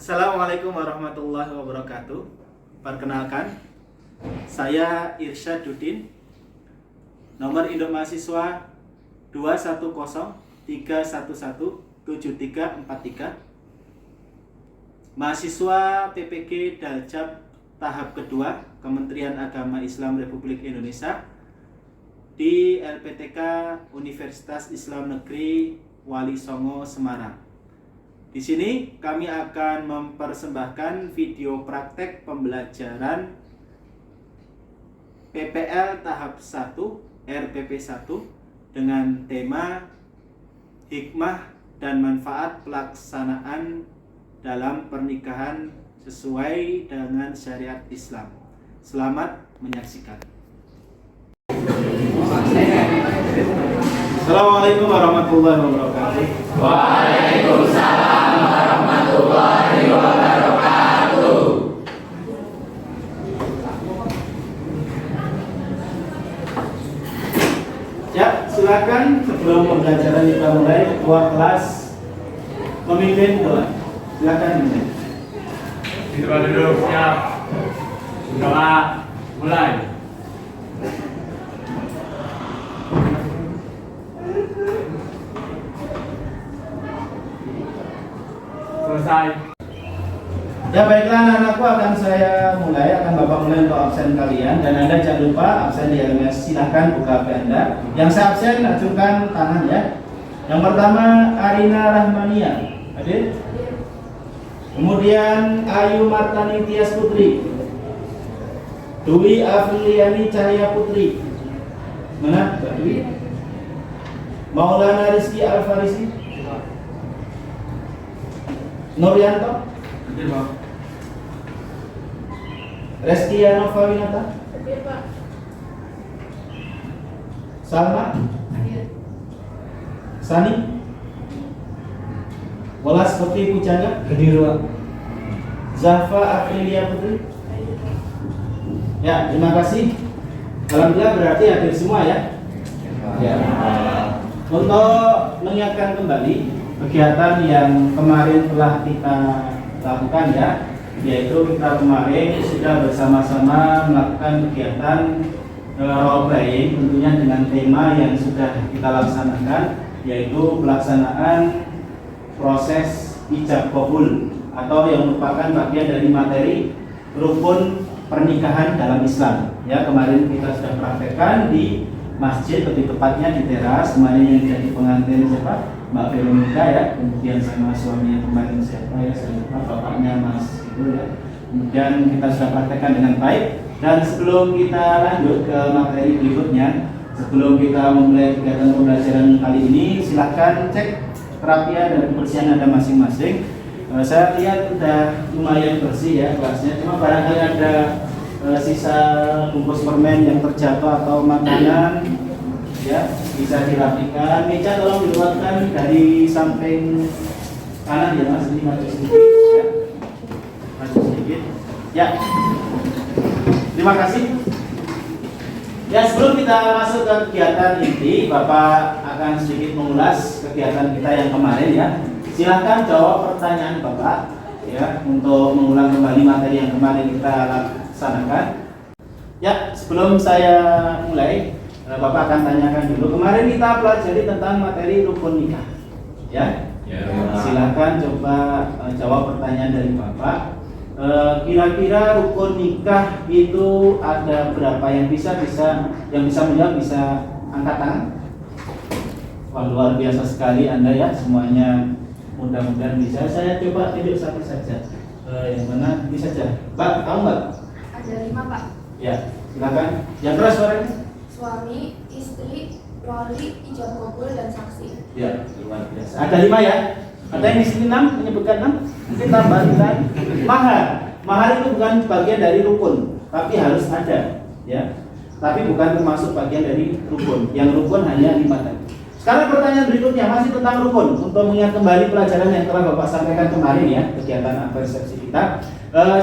Assalamualaikum warahmatullahi wabarakatuh. Perkenalkan, saya Irsyaduddin. Nomor induk mahasiswa 21031174343. Mahasiswa PPG Daljab tahap kedua Kementerian Agama Islam Republik Indonesia di LPTK Universitas Islam Negeri Wali Songo, Semarang. Di sini kami akan mempersembahkan video praktek pembelajaran PPL tahap 1 RPP 1 dengan tema hikmah dan manfaat pelaksanaan dalam pernikahan sesuai dengan syariat Islam. Selamat menyaksikan. Assalamualaikum warahmatullahi wabarakatuh. Waalaikumsalam warahmatullahi wabarakatuh. Ya, silakan sebelum pembelajaran kita mulai, ketua kelas memimpin doa. Silakan dimulai. Kita duduk siap. Doa mulai. Selesai. Ya baiklah anak-anakku, akan saya mulai, akan Bapak mulai untuk absen kalian. Dan Anda jangan lupa absen di LMS, silahkan buka HP Anda. Yang saya absen, ajukan tangan ya. Yang pertama Arina Rahmania, hadir. Kemudian Ayu Martani Tias Putri, Dwi Afriliani Cahaya Putri. Mana Mbak Dwi? Maulana Rizky Alfarisi, Nuryanto, Hadir, Pak. Restia Nova Winata, Hadir, Pak. Salma, Hadir. Sani, Welas Putri Pujangga, Hadir, Pak. Zahfa Aprilia Putri. Hadir, Pak. Ya, terima kasih. Alhamdulillah berarti hadir semua ya. Ya. Untuk mengingatkan kembali kegiatan yang kemarin telah kita lakukan ya, yaitu kita kemarin sudah bersama-sama melakukan kegiatan role playing, tentunya dengan tema yang sudah kita laksanakan, yaitu pelaksanaan proses ijab qabul atau yang merupakan bagian dari materi rukun pernikahan dalam Islam. Ya, kemarin kita sudah praktekkan di masjid, lebih tepatnya di teras. Kemarin yang jadi pengantin siapa? Mbak Veronica ya, kemudian sama suaminya kemarin siapa ya, saya lupa, bapaknya Mas itu ya. Kemudian kita sudah praktekkan dengan baik. Dan sebelum kita lanjut ke materi berikutnya, sebelum kita memulai kegiatan pembelajaran kali ini, silahkan cek kerapian dan kebersihan Anda masing-masing. Saya lihat udah lumayan bersih ya kelasnya, cuma barangkali ada sisa bungkus permen yang terjatuh atau makanan ya, bisa dirapikan. Meja tolong diluarkan dari samping kanan ya Mas, ini maju sedikit ya, maju sedikit ya. Terima kasih ya. Sebelum kita masuk ke kegiatan inti, Bapak akan sedikit mengulas kegiatan kita yang kemarin ya. Silahkan jawab pertanyaan Bapak ya, untuk mengulang kembali materi yang kemarin kita laksanakan. Ya, sebelum saya mulai, Bapak akan tanyakan dulu. Kemarin kita pelajari tentang materi rukun nikah. Ya. Silakan coba jawab pertanyaan dari Bapak. Kira-kira rukun nikah itu ada berapa? Yang bisa menjawab bisa angkat tangan. Wah, luar biasa sekali Anda ya, semuanya mudah-mudahan bisa. Saya coba tunjuk satu saja. Yang mana ini saja. Pak, tahu nggak? Ada 5, Pak. Ya, silakan. Yang keras suaranya. Suami, istri, wali, ijab kabul, dan saksi. Ya, luar biasa. Ada 5 ya. Ada yang di sini 6, menyebutkan 6. Mungkin tambahan. Mahar. Mahar itu bukan bagian dari rukun, tapi harus ada, ya. Tapi bukan termasuk bagian dari rukun. Yang rukun hanya 5 tadi. Sekarang pertanyaan berikutnya masih tentang rukun. Untuk mengingat kembali pelajaran yang telah Bapak sampaikan kemarin ya, kegiatan persepsi kita.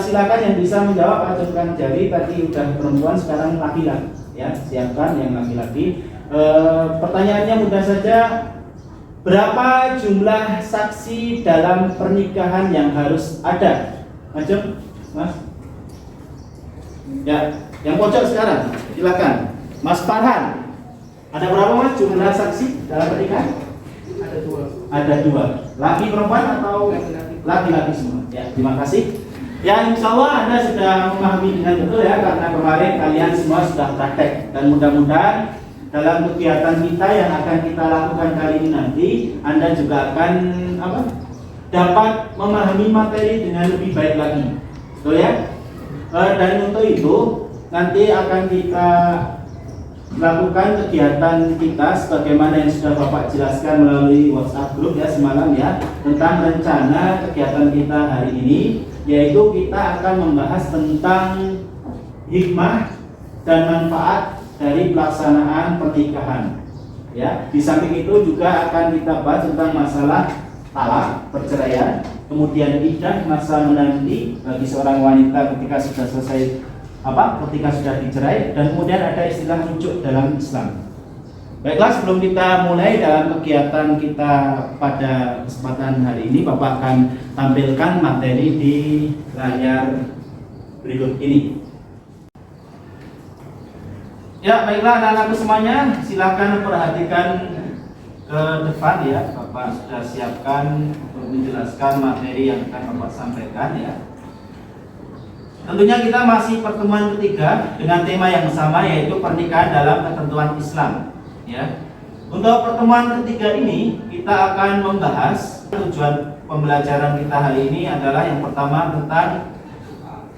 Silakan yang bisa menjawab acungkan jari. Tadi udah perempuan, sekarang laki-laki ya. Siapkan yang laki-laki. Pertanyaannya mudah saja. Berapa jumlah saksi dalam pernikahan yang harus ada? Macam, Mas? Ya, yang pojok sekarang, silakan. Mas Farhan, ada berapa Mas jumlah saksi dalam pernikahan? Ada 2. Ada 2. Laki perempuan atau laki-laki semua? Ya, terima kasih. Ya, insya Allah Anda sudah memahami dengan betul ya, karena kemarin kalian semua sudah praktek. Dan mudah-mudahan dalam kegiatan kita yang akan kita lakukan kali ini nanti, Anda juga akan dapat memahami materi dengan lebih baik lagi. Betul ya? Dan untuk itu nanti akan kita lakukan kegiatan kita sebagaimana yang sudah Bapak jelaskan melalui WhatsApp group ya semalam ya, tentang rencana kegiatan kita hari ini, yaitu kita akan membahas tentang hikmah dan manfaat dari pelaksanaan pernikahan. Ya, di samping itu juga akan kita bahas tentang masalah talak, perceraian, kemudian iddah, masa menanti bagi seorang wanita ketika sudah selesai ketika sudah dicerai, dan kemudian ada istilah rujuk dalam Islam. Baiklah, sebelum kita mulai dalam kegiatan kita pada kesempatan hari ini, Bapak akan tampilkan materi di layar berikut ini. Ya, baiklah anak-anakku semuanya, silakan perhatikan ke depan ya. Bapak sudah siapkan untuk menjelaskan materi yang akan Bapak sampaikan ya. Tentunya kita masih pertemuan ketiga dengan tema yang sama, yaitu pernikahan dalam ketentuan Islam ya. Untuk pertemuan ketiga ini kita akan membahas tujuan pembelajaran kita hari ini adalah yang pertama tentang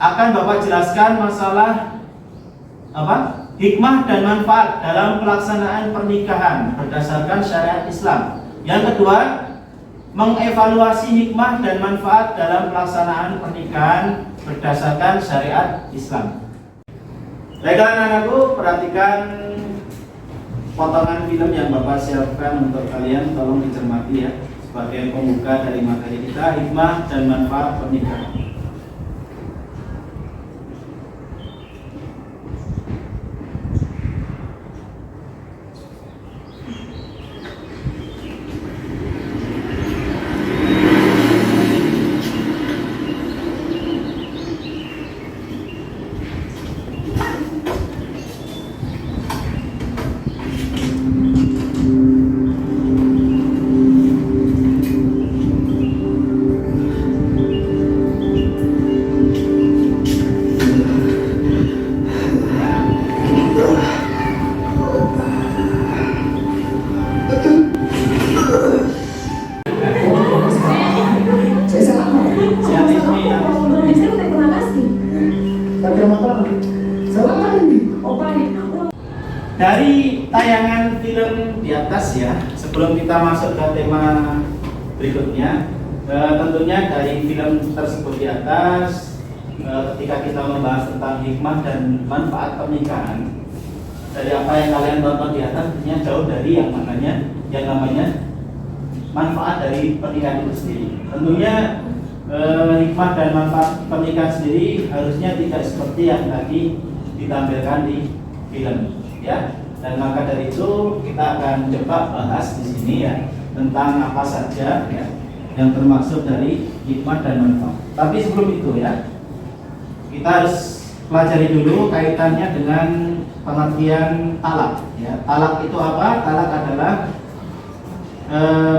akan Bapak jelaskan masalah hikmah dan manfaat dalam pelaksanaan pernikahan berdasarkan syariat Islam. Yang kedua, mengevaluasi hikmah dan manfaat dalam pelaksanaan pernikahan berdasarkan syariat Islam. Baiklah anak-anakku, perhatikan potongan film yang Bapak siapkan untuk kalian, tolong dicermati ya, sebagai pembuka dari materi kita, hikmah dan manfaat pernikahan. Dari tayangan film di atas ya, sebelum kita masuk ke tema berikutnya, tentunya dari film tersebut di atas, ketika kita membahas tentang hikmah dan manfaat pernikahan, dari apa yang kalian tonton di atas, tentunya jauh dari yang namanya manfaat dari pernikahan itu sendiri. Tentunya hikmah dan manfaat pernikahan sendiri harusnya tidak seperti yang tadi ditampilkan di film ya. Dan maka dari itu kita akan coba bahas di sini ya tentang apa saja ya yang termasuk dari hikmah dan manfaat. Tapi sebelum itu ya, kita harus pelajari dulu kaitannya dengan pengertian talak ya. Talak itu apa? Talak adalah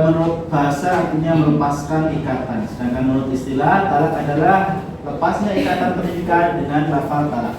menurut bahasa artinya melepaskan ikatan. Sedangkan menurut istilah, talak adalah lepasnya ikatan pernikahan dengan lafal talak.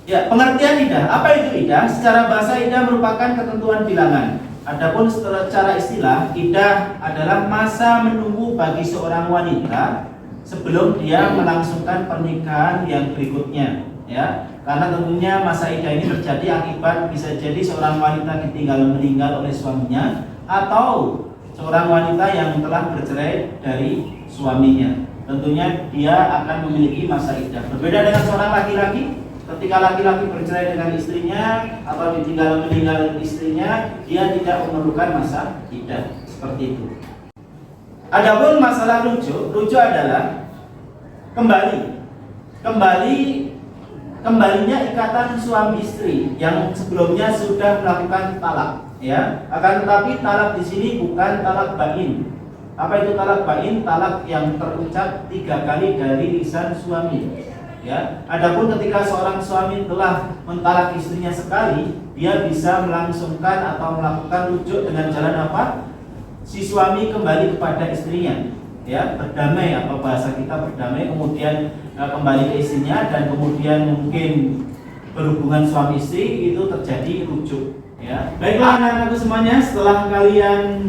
Ya, pengertian iddah. Apa itu iddah? Secara bahasa iddah merupakan ketentuan bilangan. Adapun secara istilah, iddah adalah masa menunggu bagi seorang wanita sebelum dia melangsungkan pernikahan yang berikutnya. Ya, karena tentunya masa iddah ini terjadi akibat bisa jadi seorang wanita ditinggal meninggal oleh suaminya atau seorang wanita yang telah bercerai dari suaminya. Tentunya dia akan memiliki masa iddah. Berbeda dengan seorang laki-laki, ketika laki-laki bercerai dengan istrinya atau ditinggal meninggal istrinya, dia tidak memerlukan masa iddah seperti itu. Adapun masalah rujuk adalah kembalinya ikatan suami istri yang sebelumnya sudah melakukan talak ya. Akan tetapi talak di sini bukan talak bain. Apa itu talak bain? Talak yang terucap 3 kali dari lisan suami. Ya. Adapun ketika seorang suami telah mentalak istrinya sekali, dia bisa melangsungkan atau melakukan rujuk dengan jalan apa? Si suami kembali kepada istrinya, ya, berdamai, atau bahasa kita berdamai, kemudian kembali ke istrinya, dan kemudian mungkin berhubungan suami istri itu terjadi rujuk. Ya. Baiklah anak-anakku semuanya, setelah kalian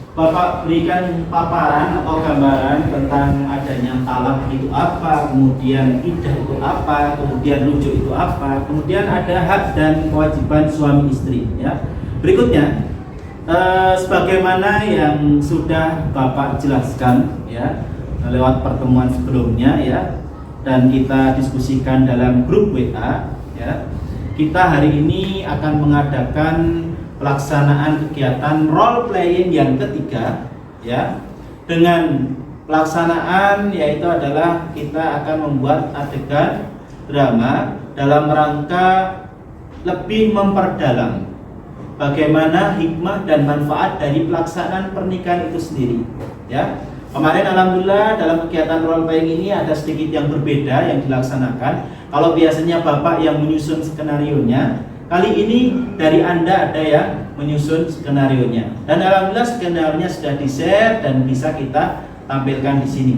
Bapak berikan paparan atau gambaran tentang adanya talak itu apa, kemudian iddah itu apa, kemudian rujuk itu apa, kemudian ada hak dan kewajiban suami istri. Ya. Berikutnya, sebagaimana yang sudah Bapak jelaskan, ya, lewat pertemuan sebelumnya, ya, dan kita diskusikan dalam grup WA, ya, kita hari ini akan mengadakan pelaksanaan kegiatan role playing yang ketiga, ya, dengan pelaksanaan yaitu adalah kita akan membuat adegan drama dalam rangka lebih memperdalam bagaimana hikmah dan manfaat dari pelaksanaan pernikahan itu sendiri. Ya, kemarin alhamdulillah dalam kegiatan role playing ini ada sedikit yang berbeda yang dilaksanakan. Kalau biasanya Bapak yang menyusun skenarionya, kali ini dari Anda ada yang menyusun skenarionya. Dan alhamdulillah skenarionya sudah di-share dan bisa kita tampilkan di sini.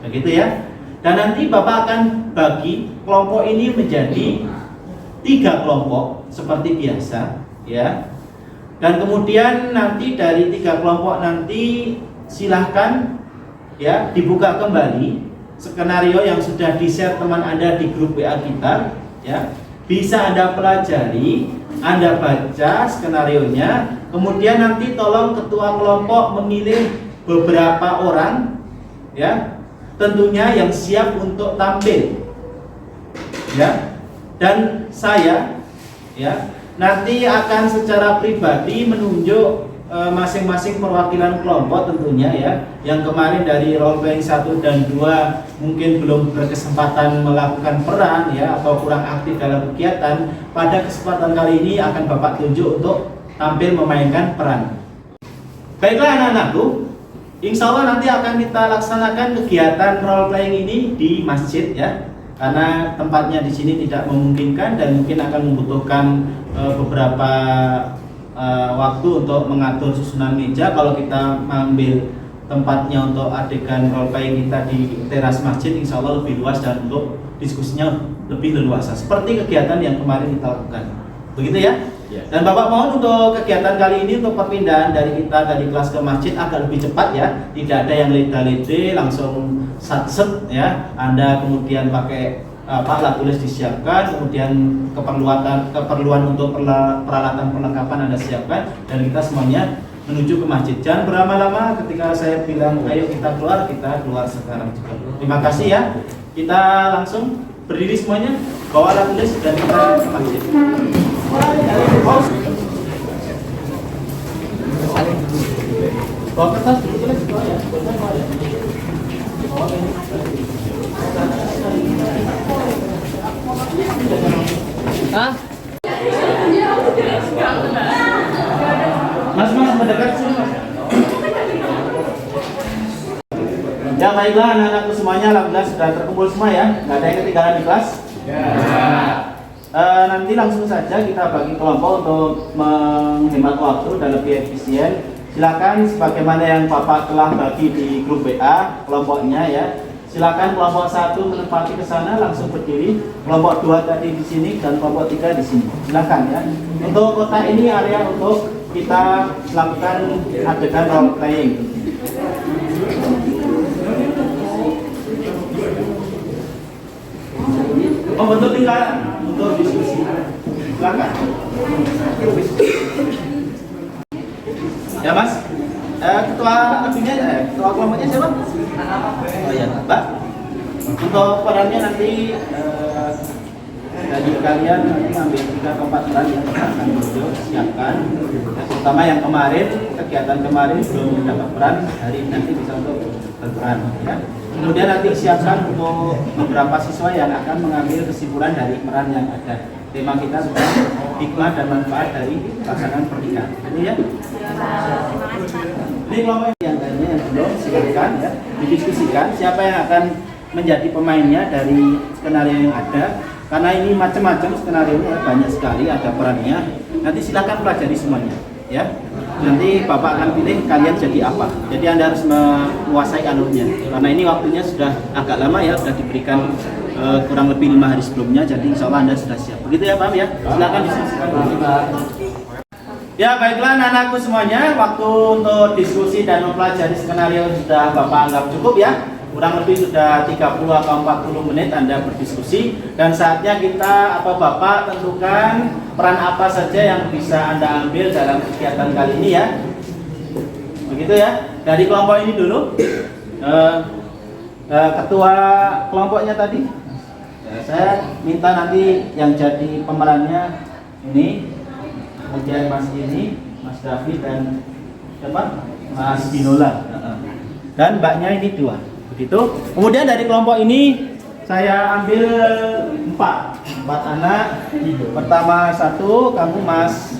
Begitu ya. Dan nanti Bapak akan bagi kelompok ini menjadi 3 kelompok seperti biasa, ya. Dan kemudian nanti dari 3 kelompok nanti silahkan, ya, dibuka kembali skenario yang sudah di-share teman Anda di grup WA kita, ya. Bisa Anda pelajari, Anda baca skenarionya, kemudian nanti tolong ketua kelompok memilih beberapa orang, ya, tentunya yang siap untuk tampil, ya. Dan saya, ya, nanti akan secara pribadi menunjuk masing-masing perwakilan kelompok tentunya, ya, yang kemarin dari role playing 1 dan 2 mungkin belum berkesempatan melakukan peran, ya, atau kurang aktif dalam kegiatan. Pada kesempatan kali ini akan Bapak tunjuk untuk tampil memainkan peran. Baiklah anak-anakku, insya Allah nanti akan kita laksanakan kegiatan role playing ini di masjid, ya, karena tempatnya di sini tidak memungkinkan dan mungkin akan membutuhkan beberapa waktu untuk mengatur susunan meja. Kalau kita mengambil tempatnya untuk adegan role playing kita di teras masjid, insya Allah lebih luas dan untuk diskusinya lebih leluasa seperti kegiatan yang kemarin kita lakukan. Begitu ya? Dan Bapak mohon untuk kegiatan kali ini, untuk perpindahan dari kita dari kelas ke masjid agak lebih cepat, ya. Tidak ada yang leda-lede langsung sat-set, ya. Anda kemudian pakai alat tulis disiapkan, kemudian keperluan untuk peralatan perlengkapan Anda siapkan, dan kita semuanya menuju ke masjid. Jangan berlama-lama, ketika saya bilang ayo kita keluar sekarang juga. Terima kasih, ya. Kita langsung berdiri semuanya, bawa alat tulis dan kita ke masjid. Bawa kertas dulu tulis ya. Hah? Mas mendekat sini, Mas. Ya baiklah anak-anakku semuanya, alhamdulillah sudah terkumpul semua, ya. Nggak ada yang ketinggalan di kelas. Ya. Nanti langsung saja kita bagi kelompok untuk menghemat waktu dan lebih efisien. Silakan sebagaimana yang Bapak telah bagi di grup WA kelompoknya, ya. Silakan kelompok 1 menempati ke sana langsung berdiri, kelompok 2 tadi di sini dan kelompok 3 di sini. Silakan, ya. Untuk kotak ini area untuk kita melakukan adegan role playing. Bentuk tinggal untuk diskusi. Silakan. Ya Mas, ketua adunya, ketua kelompoknya siapa? Oh ya, Mbak. Untuk perannya nanti dari kalian nanti ambil 3 ke 4 peran yang akan siapkan. Terutama yang kemarin, kegiatan kemarin belum mendapat peran, hari ini nanti bisa untuk berperan, ya. Kemudian nanti siapkan untuk beberapa siswa yang akan mengambil kesimpulan dari peran yang ada. tema kita sudah hikmah dan manfaat dari pelaksanaan pernikahan. Ini ya. Ini kelompok yang lainnya yang belum silakan ya didiskusikan siapa yang akan menjadi pemainnya dari skenario yang ada. Karena ini macam-macam skenario-nya banyak sekali ada perannya. Nanti silakan pelajari semuanya ya. Nanti Bapak akan pilih kalian jadi apa. Jadi Anda harus menguasai alurnya. Karena ini waktunya sudah agak lama ya, sudah diberikan kurang lebih 5 hari sebelumnya. Jadi insya Allah Anda sudah siap. Begitu ya Pak ya. Silakan diskusikan. Ya baiklah anak-anakku semuanya, waktu untuk diskusi dan mempelajari skenario sudah Bapak anggap cukup ya. Kurang lebih sudah 30 atau 40 menit Anda berdiskusi. Dan saatnya kita atau Bapak tentukan peran apa saja yang bisa Anda ambil dalam kegiatan kali ini ya. Begitu ya. Dari kelompok ini dulu. Ketua kelompoknya tadi. Saya minta nanti yang jadi pemerannya ini. Kemudian Mas ini, Mas David dan siapa? Mas Binola. Dan mbaknya ini 2. Begitu. Kemudian dari kelompok ini saya ambil 4 anak. Pertama 1 kamu Mas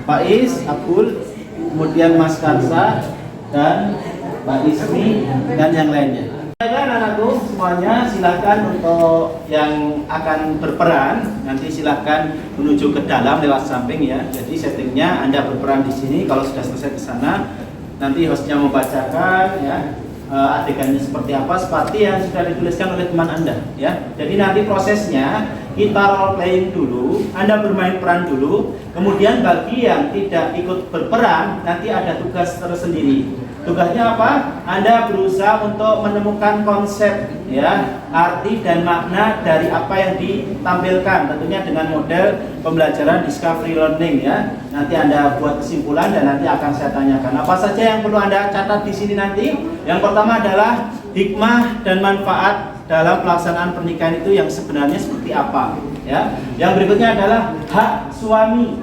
Faiz, Abdul, kemudian Mas Karsa dan Mbak Ismi dan yang lainnya. Anak-anakku semuanya silakan untuk yang akan berperan nanti silakan menuju ke dalam lewat samping ya. Jadi settingnya Anda berperan di sini. Kalau sudah selesai ke sana nanti hostnya membacakan ya adegannya seperti apa seperti yang sudah dituliskan oleh teman Anda ya. Jadi nanti prosesnya kita role playing dulu, Anda bermain peran dulu, kemudian bagi yang tidak ikut berperan nanti ada tugas tersendiri. Tugasnya apa? Anda berusaha untuk menemukan konsep ya, arti dan makna dari apa yang ditampilkan, tentunya dengan model pembelajaran discovery learning ya. Nanti Anda buat kesimpulan dan nanti akan saya tanyakan. Apa saja yang perlu Anda catat di sini nanti? Yang pertama adalah hikmah dan manfaat dalam pelaksanaan pernikahan itu yang sebenarnya seperti apa ya. Yang berikutnya adalah hak suami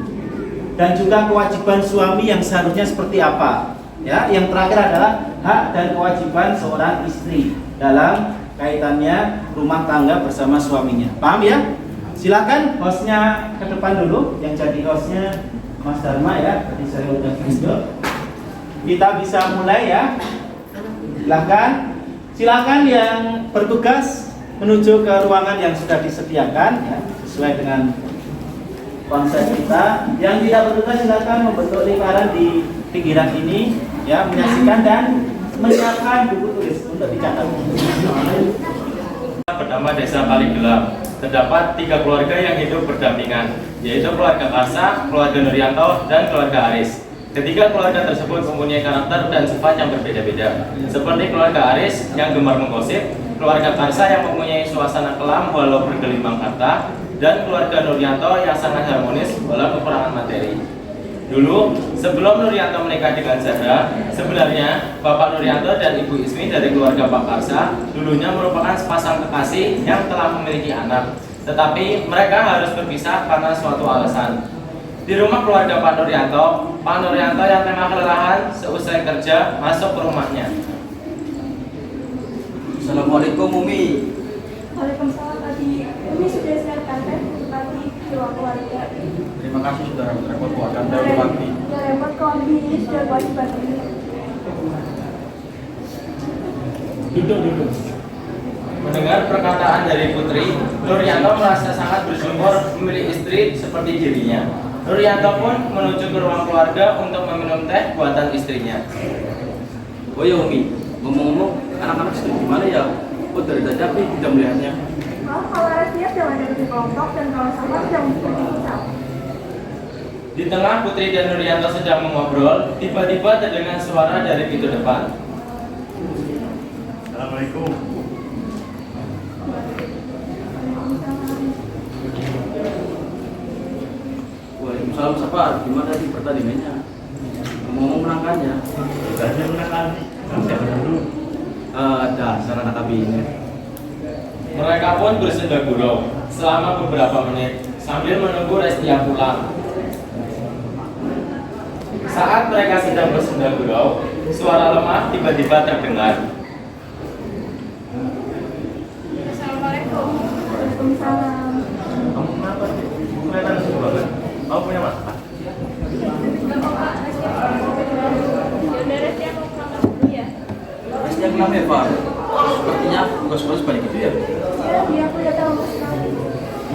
dan juga kewajiban suami yang seharusnya seperti apa. Ya, yang terakhir adalah hak dan kewajiban seorang istri dalam kaitannya rumah tangga bersama suaminya. Paham ya? Silakan hostnya ke depan dulu. Yang jadi hostnya Mas Dharma ya. Tadi saya udah tunjuk. Kita bisa mulai ya. Silakan yang bertugas menuju ke ruangan yang sudah disediakan ya, sesuai dengan konsep kita. Yang tidak bertugas silakan membentuk lingkaran di pinggiran ini ya, menyaksikan dan menyiapkan buku tulis untuk dicatat. Bernama Desa Kaligelap. Terdapat 3 keluarga yang hidup berdampingan, yaitu keluarga Karsa, keluarga Nuryanto, dan keluarga Aris. Ketiga keluarga tersebut mempunyai karakter dan sifat yang berbeda-beda. Seperti keluarga Aris yang gemar menggosip, keluarga Karsa yang mempunyai suasana kelam walau bergelimang harta, dan keluarga Nuryanto yang sangat harmonis walau kekurangan materi. Dulu, sebelum Nuryanto menikah dengan Zahra, sebenarnya Bapak Nuryanto dan Ibu Ismi dari keluarga Pak Karsa dulunya merupakan sepasang kekasih yang telah memiliki anak. Tetapi mereka harus berpisah karena suatu alasan. Di rumah keluarga Pak Nuryanto yang tengah kelelahan seusai kerja masuk ke rumahnya. Assalamualaikum Umi. Waalaikumsalam tadi. Ini sudah siapkan kan bagi dua keluarga. Terima kasih sudah repot buatkan dari pagi. Ya repot kok ini sudah kewajiban ini. Duduk. Mendengar perkataan dari Putri, Nuryanto merasa sangat bersyukur memilih istri seperti dirinya. Nuryanto pun menuju ke ruang keluarga untuk meminum teh buatan istrinya. Oh ya Umi, ngomong-ngomong anak-anak sedang gimana ya? Kok dari tadi aku tidak melihatnya? Oh, kalau Rasia sedang ada di kelompok dan kalau sama sedang berpisah. Di tengah Putri dan Nuryanto sedang mengobrol, tiba-tiba terdengar suara dari pintu depan. Assalamualaikum. Waalaikumsalam Safar, gimana sih pertandingannya? Ngomong menangkannya? Sudah menangkan. Dasar anak kabinet. Mereka pun bersenda gurau selama beberapa menit sambil menunggu Restia pulang. Saat mereka sedang bersenda gurau, suara lemah tiba-tiba terdengar. Assalamualaikum. Waalaikumsalam. Kamu kenapa sih? kelihatan seru banget. Kamu punya masalah? Enggak kok Pak, Restia. Ya udah Restia mau berangkat dulu ya. Restia kenapa ya, Pak? Sepertinya tugas-tugas balik gitu ya? Ya, dia aku udah tahu sekali.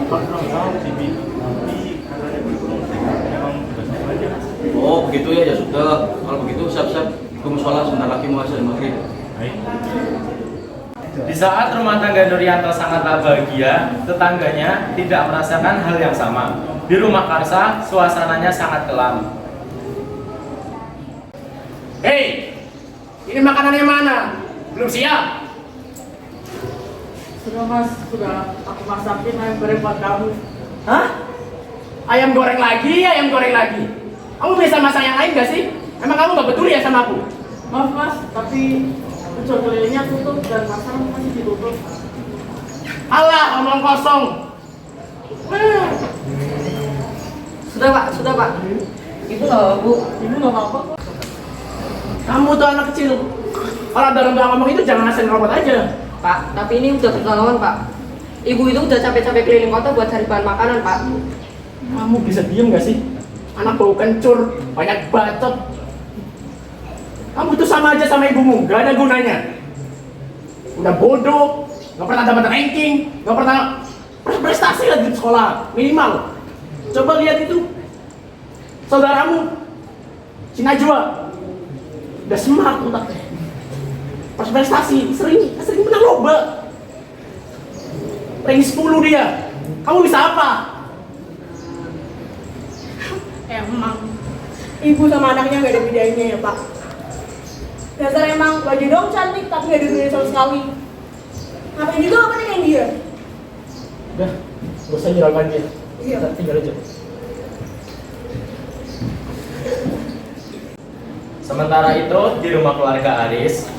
Pak kurang tahu sih, Bi. Tapi katanya kurikulum memang tugasnya banyak. Oh, begitu ya, ya sudah. Kalau begitu siap-siap ke musola, sebentar lagi mau azan maghrib. Baik. Di saat rumah tangga Nuryanto sangatlah bahagia, tetangganya tidak merasakan hal yang sama. Di rumah Karsa, suasananya sangat kelam. Hei, ini makanannya mana? Belum siap? Sudah mas, sudah aku masakin ayam goreng buat kamu. Hah? Ayam goreng lagi, ayam goreng lagi. Kamu bisa masak yang lain gak sih? Emang kamu gak peduli ya sama aku? Maaf mas, tapi penjual kelilingnya tutup dan pasar masih ditutup. Alah, omong kosong. Sudah pak. Ibu nggak apa bu? Ibu nggak apa-apa. Kamu tuh anak kecil. Kalau ada orang ngomong itu jangan asal robot aja. Pak, tapi ini udah bertahun Pak. Ibu itu udah capek-capek keliling kota buat cari bahan makanan Pak. Kamu bisa diem gak sih? Anak bau kencur, banyak bacot. Kamu tuh sama aja sama ibumu, gak ada gunanya. Udah bodoh, gak pernah dapat ranking, gak pernah prestasi lagi di sekolah, minimal. Coba lihat itu, saudaramu, si Najwa, udah smart otaknya. Pas prestasi, sering menang lomba. Ranking 10 dia, kamu bisa apa? Emang ibu sama anaknya gak ada bedanya ya Pak. Dasar emang baju dong cantik tapi gak ada bedanya sama sekali. Ngapain juga gak penting yang dia. Udah, gak usah nyerang dia. Iya. Kita tinggal aja. Sementara itu, di rumah keluarga Aris,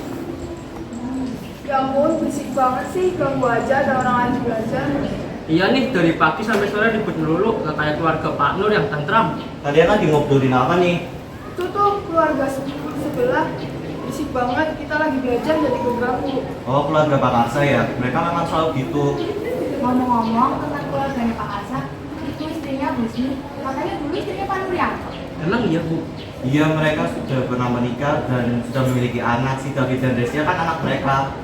Ya ampun, berisik banget sih, ganggu aja ada orang lain belajar. Iya nih, dari pagi sampai sore ribut melulu, gak kayak keluarga Pak Nur yang tentram. Kalian lagi ngobrolin apa nih? Itu tuh keluarga sebelah, berisik banget, kita lagi belajar jadi keganggu. Oh, keluarga Pak Karsa ya? Mereka memang selalu gitu. Ngomong-ngomong tentang keluarganya Pak Karsa, itu istrinya Busmi, katanya dulu istrinya Pak Nuryanto. Emang iya bu? Iya, mereka sudah pernah menikah dan sudah memiliki anak. Si David dan Restia kan anak mereka.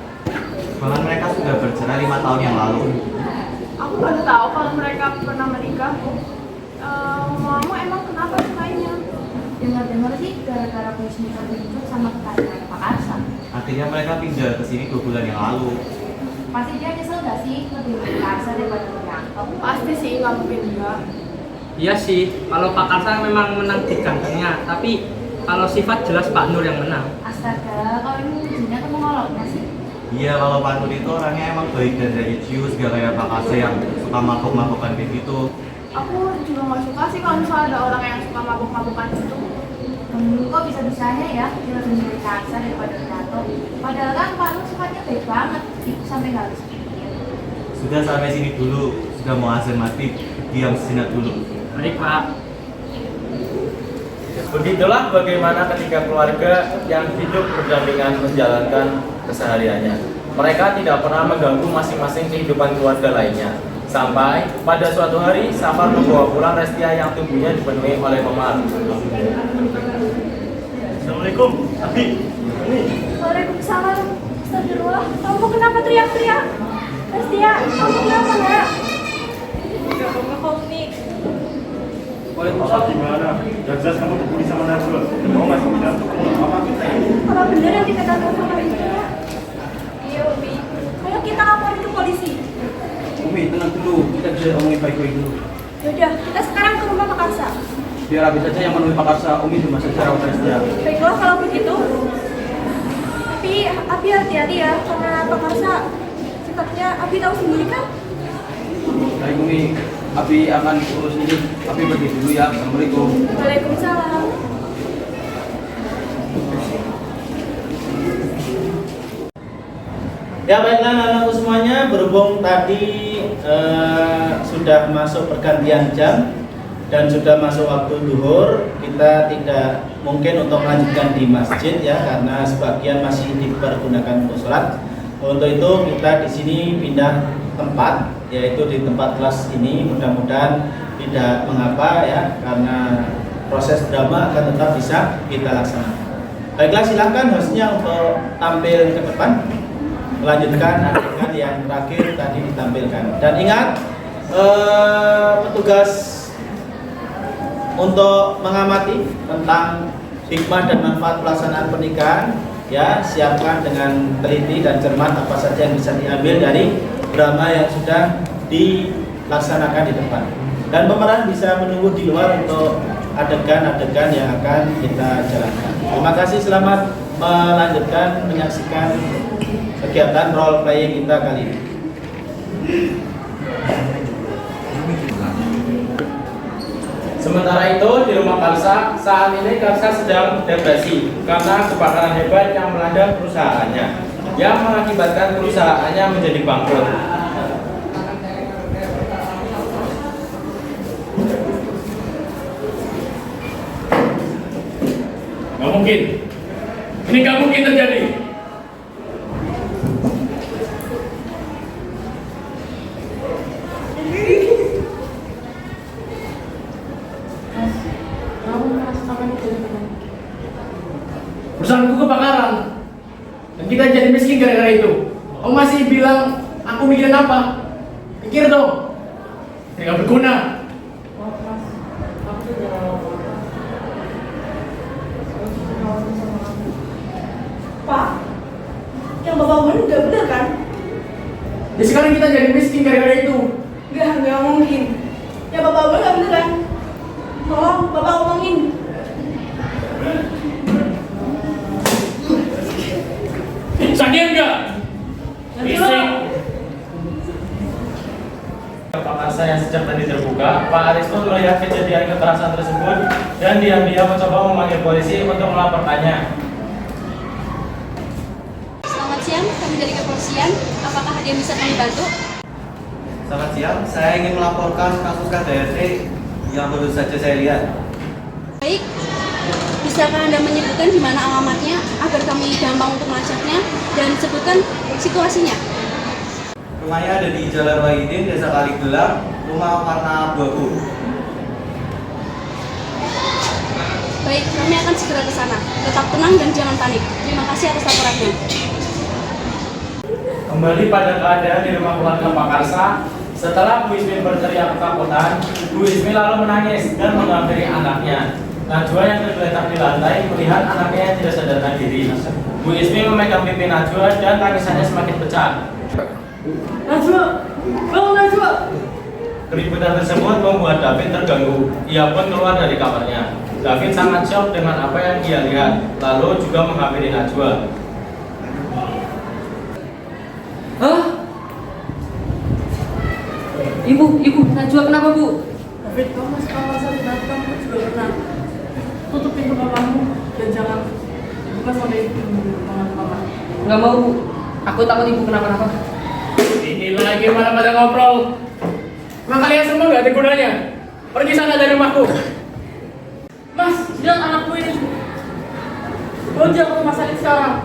Bahkan mereka sudah bercerai 5 tahun yang lalu. Aku baru tahu kalau mereka pernah menikah. Ngomong-ngomong emang kenapa sukanya? Dengar-dengar sih gara-gara Busmi terbentuk sama kekasihnya Pak Karsa. Artinya mereka pindah ke sini 2 bulan yang lalu. Pasti dia nyesel gak sih lebih milih Karsa daripada Nuryanto? Pasti sih, nggak mungkin enggak. Iya sih, kalau Pak Karsa memang menang di gantengnya, tapi kalau sifat jelas Pak Nur yang menang. Astaga, kalau ini ujungnya tuh mengoloknya sih. Iya, kalau Pak Nur itu orangnya emang baik dan religius, gak kayak Pak Karsa yang suka mabuk-mabukan kayak gitu. Aku juga nggak suka sih kalau misalnya ada orang yang suka mabuk-mabukan gitu. Kok bisa-bisanya ya dia lebih milih Karsa daripada Nuryanto? Padahal kan Pak Nur sifatnya baik banget, itu sampai gak habis pikir. Sudah sampai sini dulu, sudah mau azan maghrib, diam sejenak dulu. Baik Pak. begitulah bagaimana ketika keluarga yang hidup berdampingan menjalankan kesehariannya. Mereka tidak pernah mengganggu masing-masing kehidupan keluarga lainnya. Sampai pada suatu hari, Safar membawa pulang Restia yang tubuhnya dipenuhi oleh memar. Assalamualaikum, Abi. Waalaikumsalam. Astagfirullah. Kamu kenapa teriak-teriak? Restia, kamu kenapa nggak? Enggak apa-apa kok, Umi. Waalaikumsalam. Gimana? Yang jelas kamu dibully sama Najwa. Kamu masih bilang apa kita ini? Apa benar yang dikatakan sama itu? Iya, Umi. Ayo kita laporin ke polisi. Umi, tenang dulu, kita bisa omongin baik-baik dulu. Yaudah, kita sekarang ke rumah Pak Karsa. Biar Abi saja yang menemui Pak Karsa, Umi cuma saja rawat Restia. Baiklah kalau begitu. Tapi Abi hati-hati ya, karena Pak Karsa sifatnya Abi tahu sendiri kan? Baik Umi, Abi akan urus ini. Abi pergi dulu ya. Assalamualaikum. Waalaikumsalam. Ya baiklah anak-anakku semuanya, berhubung tadi sudah masuk pergantian jam dan sudah masuk waktu duhur, kita tidak mungkin untuk melanjutkan di masjid ya, karena sebagian masih dipergunakan untuk sholat. Untuk itu kita di sini pindah tempat, yaitu di tempat kelas ini. Mudah-mudahan tidak mengapa ya, karena proses drama akan tetap bisa kita laksanakan. Baiklah, silakan hostnya untuk tampil ke depan, melanjutkan adegan yang terakhir tadi ditampilkan. Dan ingat, petugas untuk mengamati tentang hikmah dan manfaat pelaksanaan pernikahan, ya, siapkan dengan teliti dan cermat apa saja yang bisa diambil dari drama yang sudah dilaksanakan di depan. Dan pemeran bisa menunggu di luar untuk adegan-adegan yang akan kita jalankan. Terima kasih, selamat melanjutkan menyaksikan kegiatan role playing kita kali ini. Sementara itu di rumah Karsa, saat ini Karsa sedang depresi karena kebakaran hebat yang melanda perusahaannya, yang mengakibatkan perusahaannya menjadi bangkrut. Gak mungkin. Ini gak mungkin terjadi. Perusahaanku kebakaran dan kita jadi miskin gara-gara itu. Kamu masih bilang aku mikirin apa? Pikir dong. Ini gak berguna. Pak, yang bapak omongin udah bener kan? Ya sekarang kita jadi miskin gara-gara itu. Nggak mungkin. Yang bapak omongin nggak bener kan? Tolong bapak omongin. Sakit enggak? Bising. Pak Karsa yang sejak tadi terbuka, Pak Aris pun melihat kejadian kekerasan tersebut dan diam-diam mencoba memanggil polisi untuk melaporkannya. Selamat siang, kami dari kepolisian. Apakah ada yang bisa kami bantu? Selamat siang, saya ingin melaporkan kasus KDRT yang baru saja saya lihat. Baik, bisakah Anda menyebutkan di mana alamatnya agar kami gampang untuk melacaknya dan sebutkan situasinya? Rumahnya ada di Jalan Wahidin, Desa Kaligelang, rumah warna abu-abu. Baik, kami akan segera ke sana. Tetap tenang dan jangan panik. Terima kasih atas laporannya. Kembali pada keadaan di rumah keluarga Pak Karsa, setelah Bu Ismi berteriak ketakutan, Bu Ismi lalu menangis dan menghampiri anaknya. Najwa yang tergeletak di lantai melihat anaknya yang tidak sadarkan diri. Bu Ismi memegang pipi Najwa dan tangisannya semakin pecah. Najwa, bangun Najwa. Keributan tersebut membuat David terganggu. Ia pun keluar dari kamarnya. David sangat shock dengan apa yang ia lihat, lalu juga menghampiri Najwa. Hah? Ibu, Najwa kenapa bu? David, kamu masih kamar saya datang, kamu juga pernah tutup pintu kamarmu dan jangan buka sampai tangan kamar. Nggak mau bu, aku takut ibu kenapa-napa. Ini lagi malah pada ngobrol. Emang kalian semua nggak ada gunanya. Pergi sana dari rumahku. Mas, lihat anakku ini. Bawa dia ke rumah sakit sekarang.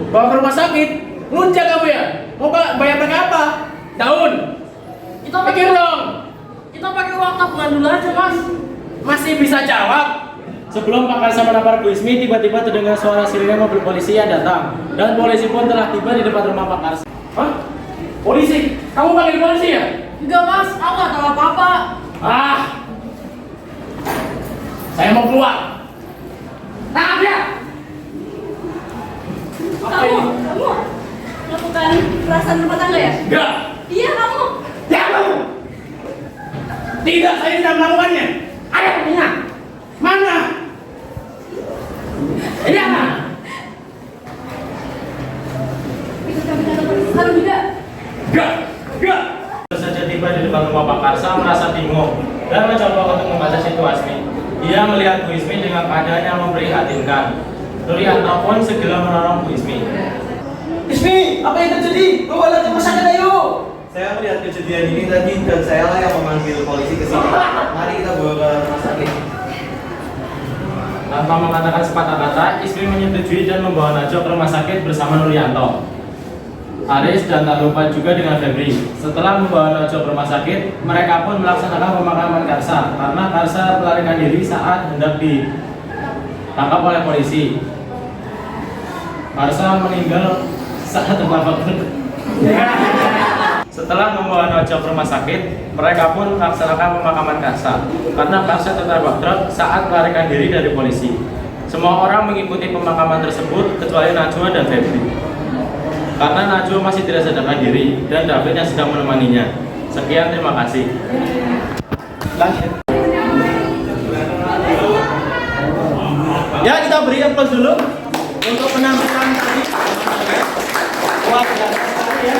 Bawa ke rumah sakit. Lunca kamu ya? Mau bayar pakai apa? Daun. Kita Pikir dong. Kita pakai uang tabungan dulu aja, Mas. Masih bisa jawab. Sebelum Pak Karsa menampar Bu Ismi, tiba-tiba terdengar suara sirine mobil polisi yang datang. Dan polisi pun telah tiba di depan rumah Pak Karsa. Hah? Polisi? Kamu panggil polisi ya? Enggak, Mas. Aku nggak tahu apa-apa. Ah! Saya mau keluar. Tangkap dia! Apa ini? Kamu melakukan perasaan rumah tangga ya? Enggak! Iya, kamu. Ya kamu! Tidak, saya tidak melakukannya. Ayo, buktinya. Mana? Ini apa? Ikut kami ke kantor polisi sekarang juga. Enggak! Enggak! Baru saja tiba di depan rumah Pak Karsa merasa bingung dan mencoba untuk membaca situasi. Ia melihat Bu Ismi dengan keadaan yang memprihatinkan. Nurianto pun segera menolong Bu Ismi. Ismi, apa yang terjadi? Bawa lagi rumah sakit ayo. Saya melihat kejadian ini tadi dan saya lah yang memanggil polisi ke sini. Mari kita bawa ke rumah sakit. Tanpa mengatakan sepatah kata, Ismi menyetujui dan membawa Najwa ke rumah sakit bersama Nurianto. Aris, dan tak lupa juga dengan Febri. Setelah membawa Nojo ke rumah sakit, mereka pun melaksanakan pemakaman Karsa karena Karsa melarikan diri saat hendak ditangkap oleh polisi. Karsa meninggal saat tertabrak truk. Setelah membawa Nojo ke rumah sakit, mereka pun melaksanakan pemakaman Karsa karena Karsa tertabrak truk saat melarikan diri dari polisi. Semua orang mengikuti pemakaman tersebut kecuali Najwa dan Febri. Karena Najwa masih tidak sadarkan diri dan David yang sedang menemaninya. Sekian, terima kasih. Ya, kita beri aplaus dulu untuk penampilan tadi. Wah, ya.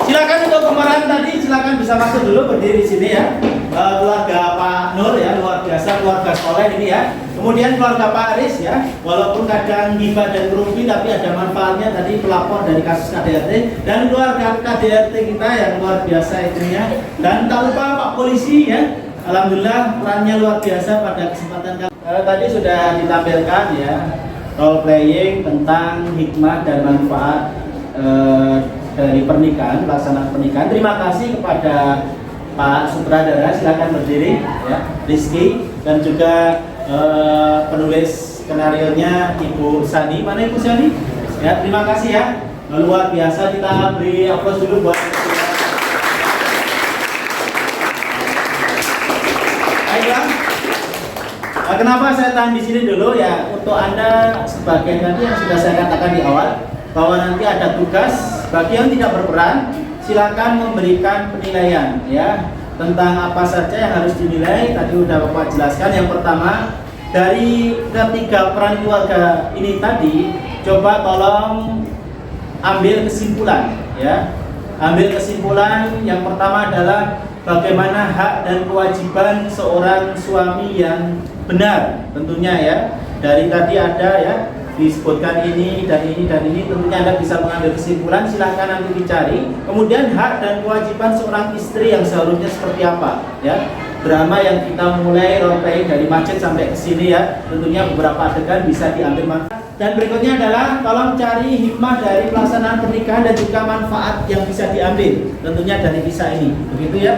Silakan untuk kemarahan tadi, silakan bisa masuk dulu berdiri di sini ya. Keluarga Pak Nur ya, luar biasa, keluarga soleh ini ya. Kemudian keluarga Pak Aris ya, walaupun kadang gibah dan kerugi tapi ada manfaatnya tadi pelapor dari kasus KDRT, dan keluarga KDRT kita yang luar biasa itunya. Dan tak lupa Pak Polisi ya, alhamdulillah perannya luar biasa pada kesempatan kali. Tadi sudah ditampilkan ya role playing tentang hikmah dan manfaat dari pernikahan, pelaksanaan pernikahan. Terima kasih kepada Pak Sutradara, silakan berdiri ya, Rizky, dan juga penulis skenario-nya Ibu Sani. Mana Ibu Sani? Ya, terima kasih ya. Luar biasa, kita beri aplaus dulu buat. Baiklah. Kenapa saya tahan di sini dulu ya? Untuk Anda sebagian nanti yang sudah saya katakan di awal bahwa nanti ada tugas bagi yang tidak berperan, silakan memberikan penilaian ya tentang apa saja yang harus dinilai. Tadi udah Bapak jelaskan. Yang pertama, dari ketiga peran keluarga ini tadi, coba tolong ambil kesimpulan ya. Ambil kesimpulan. Yang pertama adalah bagaimana hak dan kewajiban seorang suami yang benar tentunya ya. Dari tadi ada ya disebutkan ini dan ini dan ini, tentunya Anda bisa mengambil kesimpulan, silahkan nanti dicari. Kemudian hak dan kewajiban seorang istri yang seharusnya seperti apa ya. Drama yang kita mulai role playing dari macet sampai ke sini ya, tentunya beberapa adegan bisa diambil manfaat. Dan berikutnya adalah tolong cari hikmah dari pelaksanaan pernikahan dan juga manfaat yang bisa diambil tentunya dari kisah ini. Begitu ya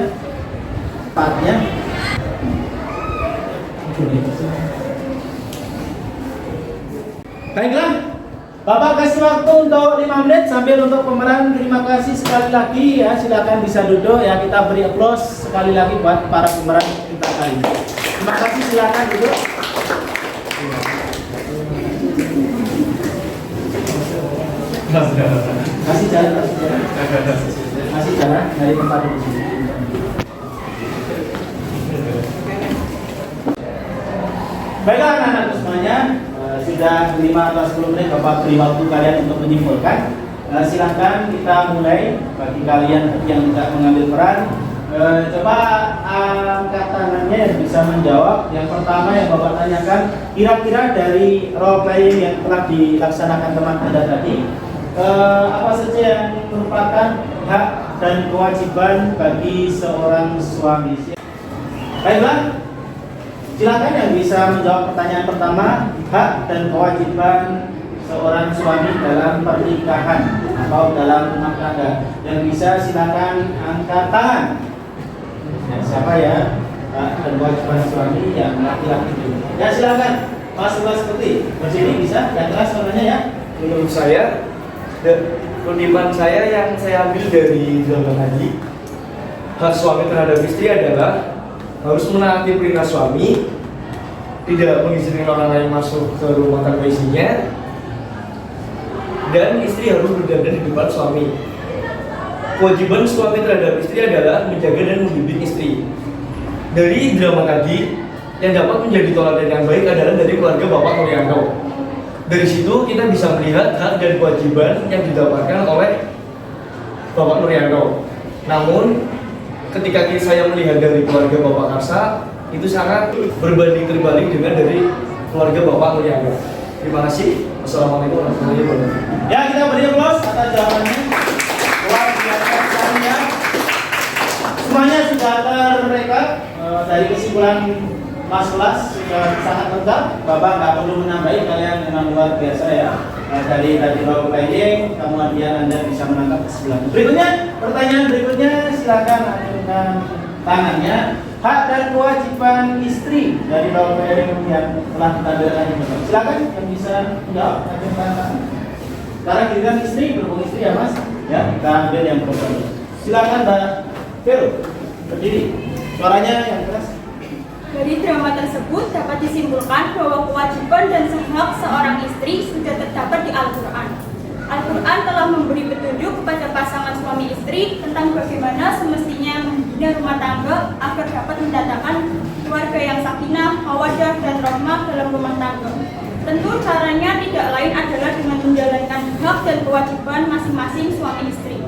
manfaatnya. Baiklah, Bapak kasih waktu untuk 5 menit sambil untuk pemeran. Terima kasih sekali lagi ya, silakan bisa duduk ya, kita beri aplaus sekali lagi buat para pemeran kita kali ini. Terima kasih, silakan duduk. Kasih jalan, kasih jalan dari tempat duduk sini. Baiklah anak-anak semuanya, sudah 5 atau 10 menit Bapak beri waktu kalian untuk menyimpulkan. Silahkan kita mulai. Bagi kalian yang tidak mengambil peran, coba angkat tangannya yang bisa menjawab. Yang pertama yang Bapak tanyakan, kira-kira dari role playing yang telah dilaksanakan teman Anda tadi, apa saja yang merupakan hak dan kewajiban bagi seorang suami? Baiklah, silakan yang bisa menjawab pertanyaan pertama, hak dan kewajiban seorang suami dalam pernikahan atau dalam rumah tangga. Yang bisa silakan angkat tangan. Ya, siapa ya? Hak dan kewajiban suami yang laki-laki itu. Ya silakan, Mas Putih. Bersini bisa? Yang keras suaranya ya. Menurut saya, kutipan saya yang saya ambil dari Zaman Haji, hak suami terhadap istri adalah harus menaati perintah suami, tidak mengizinkan orang lain masuk ke rumah tangga istrinya, dan istri harus berdandan di depan suami. Kewajiban suami terhadap istri adalah menjaga dan membimbing istri. Dari drama tadi, yang dapat menjadi teladan yang baik adalah dari keluarga Bapak Nuryanto. Dari situ kita bisa melihat hak dan kewajiban yang didapatkan oleh Bapak Nuryanto. Namun, ketika saya melihat dari keluarga Bapak Karsa, itu sangat berbanding terbalik dengan dari keluarga Bapak Nuryanto. Terima kasih. Wassalamualaikum warahmatullahi wabarakatuh. Ya, kita beri aplaus atas jawabannya. Luar biasa sekali ya. Semuanya sudah terrekap dari kesimpulan Mas kelas sudah sangat lengkap. Bapak nggak perlu menambahi, kalian memang luar biasa ya. Dari role playing, kemudian Anda bisa menangkap kesimpulan. Berikutnya, pertanyaan berikutnya silakan angkat tangannya. Hak dan kewajiban istri dari role playing yang telah ditampilkan ini. Silakan yang bisa menjawab, angkat tangan. Sekarang giliran istri, berhubung istri ya Mas. Ya, kita ambil yang perempuan. Silakan Mbak Vero, berdiri. Suaranya yang keras. Dari drama tersebut dapat disimpulkan bahwa kewajiban dan hak seorang istri sudah terdapat di Al-Quran. Al-Quran telah memberi petunjuk kepada pasangan suami istri tentang bagaimana semestinya membina rumah tangga agar dapat mendatangkan keluarga yang sakinah, mawaddah, dan rahmah dalam rumah tangga. Tentu caranya tidak lain adalah dengan menjalankan hak dan kewajiban masing-masing suami istri.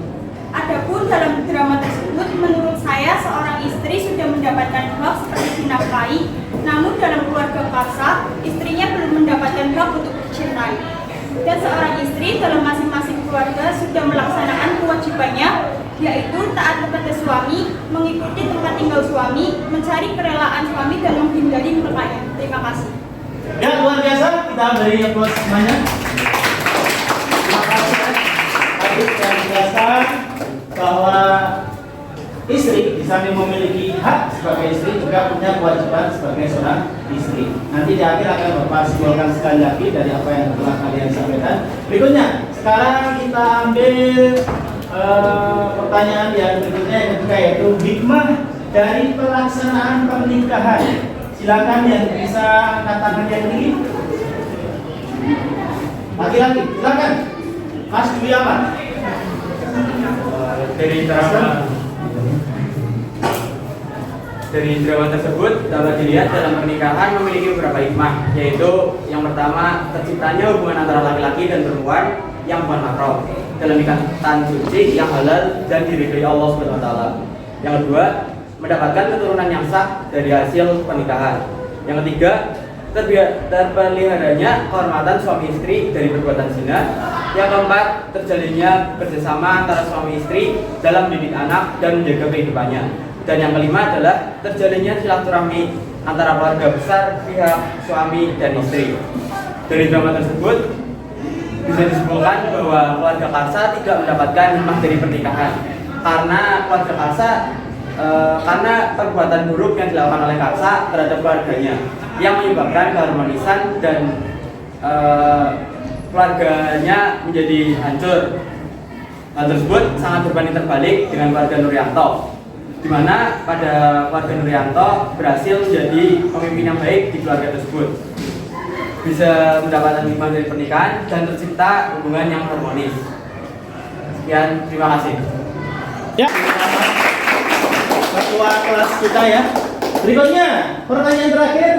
Adapun dalam drama tersebut, menurut saya seorang istri sudah mendapatkan hak seperti dinafkahi, namun dalam keluarga Karsa, istrinya belum mendapatkan hak untuk dicintai. Dan seorang istri dalam masing-masing keluarga sudah melaksanakan kewajibannya, yaitu taat kepada suami, mengikuti tempat tinggal suami, mencari kerelaan suami, dan menghindari perkelahian. Terima kasih. Ya, luar biasa, kita beri aplaus semuanya. Terima kasih. Tadi saya jelaskan bahwa istri di samping memiliki hak sebagai istri juga punya kewajiban sebagai seorang istri. Nanti di akhir akan Bapak simpulkan sekali lagi dari apa yang telah kalian sampaikan. Berikutnya, sekarang kita ambil pertanyaan yang berikutnya yang ketiga, yaitu hikmah dari pelaksanaan pernikahan. Silakan yang bisa angkat tangan yang tinggi. Laki-laki, silakan. Mas Dwi Aman. Dari drama tersebut dapat dilihat dalam pernikahan memiliki beberapa hikmah, yaitu yang pertama, terciptanya hubungan antara laki-laki dan perempuan yang bukan mahram dalam ikatan suci yang halal dan diridhoi Allah SWT. Yang kedua, mendapatkan keturunan yang sah dari hasil pernikahan. Yang ketiga, terpeliharanya kehormatan suami istri dari perbuatan zina. Yang keempat, terjalinnya kerjasama antara suami istri dalam mendidik anak dan menjaga kehidupannya. Dan yang kelima adalah terjalinnya silaturahmi antara keluarga besar pihak suami dan istri. Dari drama tersebut bisa disimpulkan bahwa keluarga Karsa tidak mendapatkan hikmah dari pernikahan karena keluarga Karsa karena perbuatan buruk yang dilakukan oleh Karsa terhadap keluarganya yang menyebabkan keharmonisan dan keluarganya menjadi hancur. Hal tersebut sangat berbanding terbalik dengan keluarga Nuryanto, di mana pada keluarga Nuryanto berhasil menjadi pemimpin yang baik di keluarga tersebut, bisa mendapatkan hikmah dari pernikahan dan tercipta hubungan yang harmonis. Sekian, terima kasih. Ya, ketua kelas kita ya. Berikutnya, pertanyaan terakhir.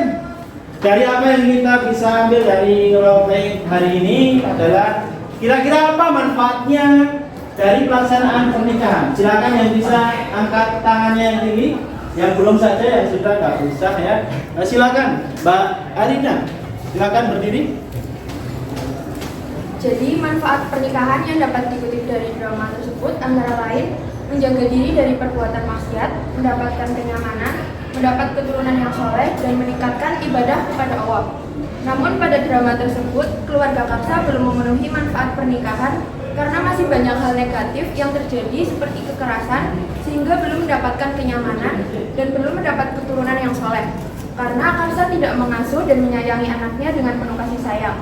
Dari apa yang kita bisa ambil dari role play hari ini adalah kira-kira apa manfaatnya dari pelaksanaan pernikahan. Silakan yang bisa angkat tangannya yang tinggi, yang belum saja yang sudah nggak usah ya. Silakan Mbak Arina, silakan berdiri. Jadi manfaat pernikahan yang dapat dikutip dari drama tersebut antara lain menjaga diri dari perbuatan maksiat, mendapatkan kenyamanan, mendapat keturunan yang soleh, dan meningkatkan ibadah kepada Allah. Namun pada drama tersebut, keluarga Karsa belum memenuhi manfaat pernikahan karena masih banyak hal negatif yang terjadi seperti kekerasan, sehingga belum mendapatkan kenyamanan dan belum mendapat keturunan yang soleh. Karena Karsa tidak mengasuh dan menyayangi anaknya dengan penuh kasih sayang.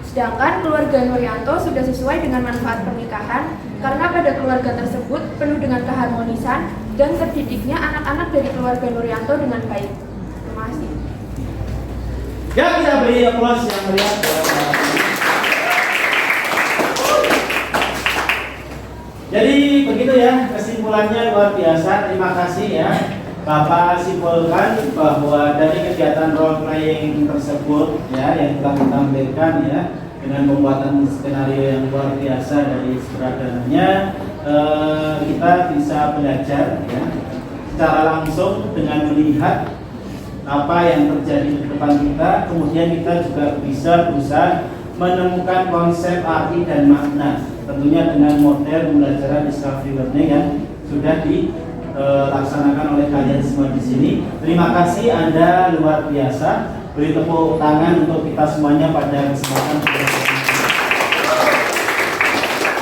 Sedangkan keluarga Nuryanto sudah sesuai dengan manfaat pernikahan karena pada keluarga tersebut penuh dengan keharmonisan dan terdidiknya anak-anak dari keluarga Nuryanto dengan baik. Terima kasih. Ya, kita beri aplaus yang meriah. Jadi begitu ya, kesimpulannya luar biasa. Terima kasih ya. Bapak simpulkan bahwa dari kegiatan role playing tersebut ya yang telah ditampilkan ya dengan pembuatan skenario yang luar biasa dari sutradaranya, kita bisa belajar ya secara langsung dengan melihat apa yang terjadi di depan kita, kemudian kita juga bisa berusaha menemukan konsep arti dan makna, tentunya dengan model pembelajaran discovery learning yang sudah laksanakan oleh kalian semua di sini. Terima kasih, Anda luar biasa. Beri tepuk tangan untuk kita semuanya pada kesempatan ini.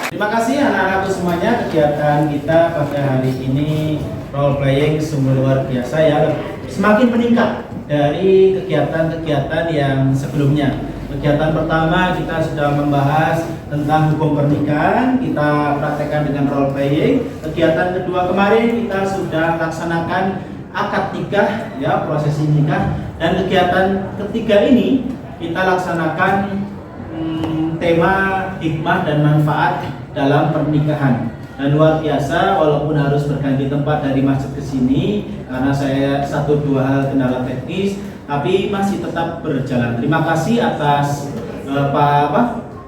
Terima kasih anak-anakku semuanya, kegiatan kita pada hari ini role playing sungguh luar biasa ya. Semakin meningkat dari kegiatan-kegiatan yang sebelumnya. Kegiatan pertama kita sudah membahas tentang hukum pernikahan, kita praktekkan dengan role playing. Kegiatan kedua kemarin kita sudah laksanakan akad nikah ya, prosesi nikah. Dan kegiatan ketiga ini kita laksanakan tema hikmah dan manfaat dalam pernikahan. Dan luar biasa, walaupun harus berganti tempat dari masjid ke sini karena saya 1-2 hal kendala teknis, tapi masih tetap berjalan. Terima kasih atas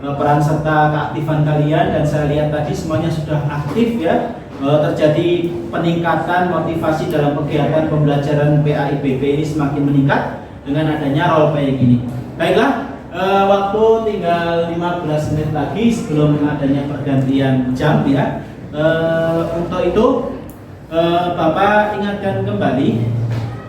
peran serta keaktifan kalian, dan saya lihat tadi semuanya sudah aktif ya. Terjadi peningkatan motivasi dalam kegiatan pembelajaran PAIBP ini semakin meningkat dengan adanya role playing ini. Baiklah, waktu tinggal 15 menit lagi sebelum adanya pergantian jam ya. Untuk itu Bapak ingatkan kembali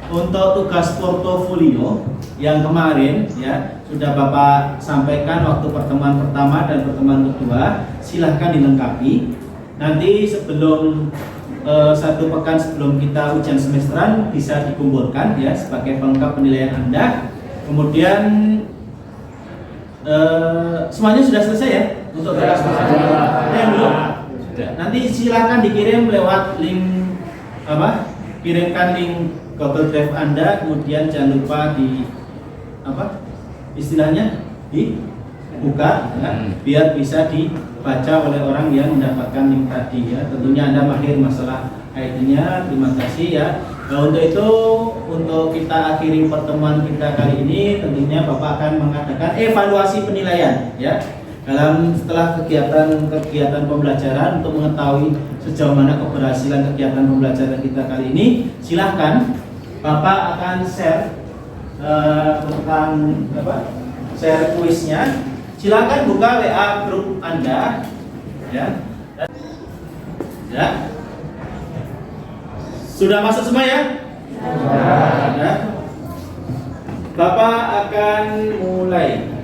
untuk tugas portofolio yang kemarin ya sudah Bapak sampaikan waktu pertemuan pertama dan pertemuan kedua, silahkan dilengkapi. Nanti sebelum 1 pekan sebelum kita ujian semesteran bisa dikumpulkan ya sebagai pelengkap penilaian Anda. Kemudian semuanya sudah selesai ya untuk tugas portofolio. Yang belum? Nanti silahkan dikirim lewat link kirimkan link Google Drive Anda, kemudian jangan lupa istilahnya dibuka ya, biar bisa dibaca oleh orang yang mendapatkan link tadi ya. Tentunya Anda mahir masalah ID-nya. Terima kasih ya. Nah, untuk itu, untuk kita akhiri pertemuan kita kali ini, tentunya Bapak akan mengadakan evaluasi penilaian ya. Setelah kegiatan pembelajaran, untuk mengetahui sejauh mana keberhasilan kegiatan pembelajaran kita kali ini, silahkan Bapak akan share share kuisnya. Silahkan buka WA grup Anda ya. Sudah masuk semua ya? Ya. Bapak akan mulai.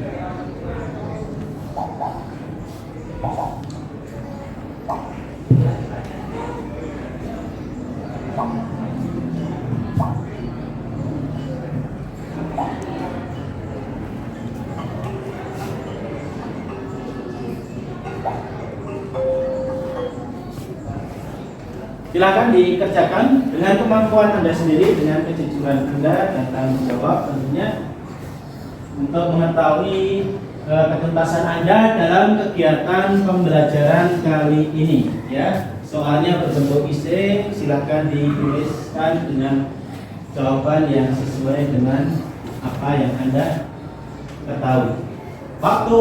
Silakan dikerjakan dengan kemampuan Anda sendiri, dengan kejujuran Anda dan tanggung jawab tentunya untuk mengetahui ketuntasan Anda dalam kegiatan pembelajaran kali ini ya. Soalnya berbentuk isi, silakan dituliskan dengan jawaban yang sesuai dengan apa yang Anda ketahui. Waktu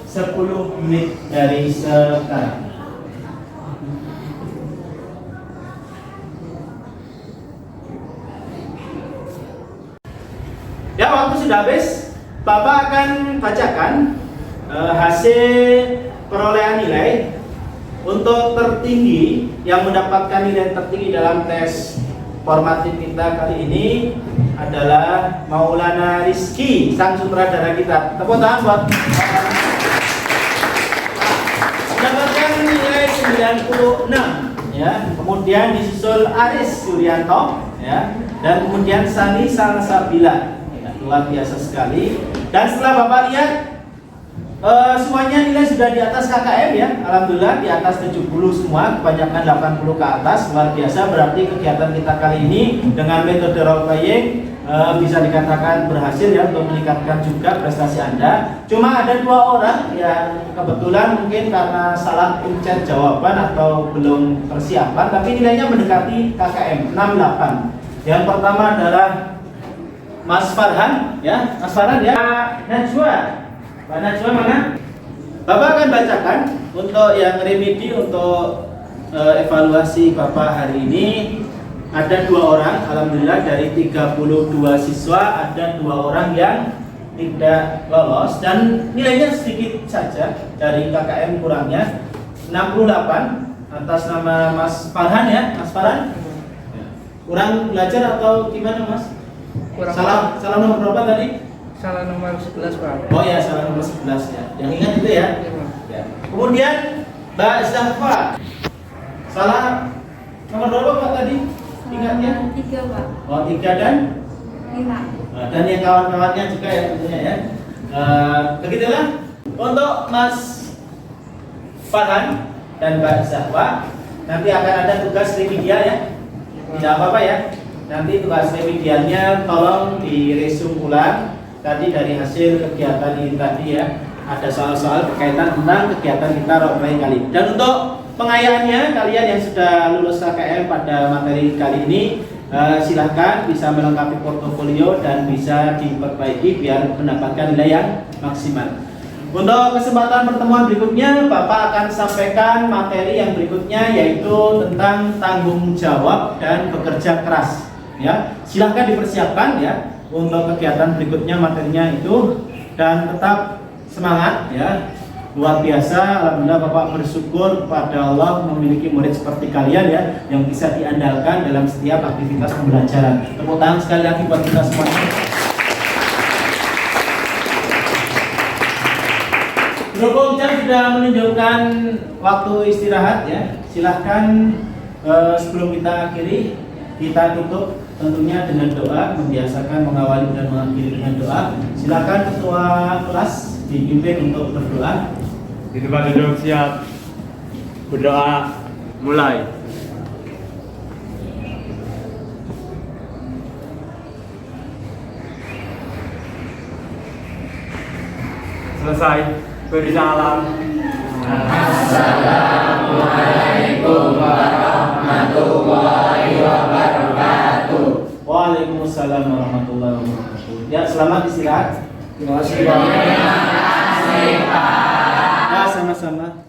10 menit dari sekarang. Ya, waktu sudah habis. Bapak akan bacakan hasil perolehan nilai untuk tertinggi yang mendapatkan nilai tertinggi dalam tes formatif kita kali ini adalah Maulana Rizky, sang sutradara kita. Tepuk tangan buat mendapatkan nilai 96 ya. Kemudian disusul Aris Suryanto ya, dan kemudian Sani Salsabila. Luar biasa sekali. Dan setelah Bapak lihat semuanya nilai sudah di atas KKM ya. Alhamdulillah di atas 70 semua, kebanyakan 80 ke atas. Luar biasa, berarti kegiatan kita kali ini dengan metode role playing bisa dikatakan berhasil ya untuk meningkatkan juga prestasi Anda. Cuma ada 2 orang yang kebetulan mungkin karena salah pencet jawaban atau belum persiapan, tapi nilainya mendekati KKM 68. Yang pertama adalah Mas Farhan ya, Mas Farhan ya. Najwa, Pak Najwa mana? Bapak akan bacakan untuk yang remedi untuk evaluasi Bapak hari ini. Ada 2 orang, alhamdulillah dari 32 siswa ada 2 orang yang tidak lolos dan nilainya sedikit saja dari KKM kurangnya 68 atas nama Mas Farhan ya, Mas Farhan. Kurang belajar atau gimana Mas? Kurang. Salah nomor berapa tadi? Salah nomor 11 Pak. Oh ya, salah nomor 11 ya. Yang ingat itu ya. Ya. Kemudian Mbak Zahfa. Salah nomor berapa Pak tadi? Ingatnya? 3 Pak. Oh, 3 dan 5. dan yang kawan-kawannya juga ya tentunya ya. Begitulah untuk Mas Farhan dan Mbak Zahwa. Nanti akan ada tugas remedial ya. Tidak apa-apa ya. Nanti tugas remedialnya tolong diresum ulang tadi dari hasil kegiatan ini tadi ya. Ada soal-soal berkaitan tentang kegiatan kita role play kali ini. Dan untuk pengayaannya, kalian yang sudah lulus KKM pada materi kali ini, silahkan bisa melengkapi portofolio dan bisa diperbaiki biar mendapatkan nilai yang maksimal. Untuk kesempatan pertemuan berikutnya, Bapak akan sampaikan materi yang berikutnya, yaitu tentang tanggung jawab dan bekerja keras. Ya, silahkan dipersiapkan ya untuk kegiatan berikutnya materinya itu, dan tetap semangat ya. Luar biasa, alhamdulillah Bapak bersyukur kepada Allah memiliki murid seperti kalian ya, yang bisa diandalkan dalam setiap aktivitas pembelajaran. Tepuk tangan sekali lagi buat kita semuanya. Guru Jam sudah menunjukkan waktu istirahat ya. Silahkan sebelum kita akhiri, kita tutup tentunya dengan doa, membiasakan mengawali dan mengakhiri dengan doa. Silahkan ketua kelas dipimpin untuk berdoa. Di tempat duduk siap. Berdoa mulai. Selesai. Beri salam. Assalamualaikum warahmatullahi wabarakatuh. Waalaikumsalam warahmatullahi wabarakatuh. Ya, selamat istirahat. Terima kasih. Ya, sama-sama.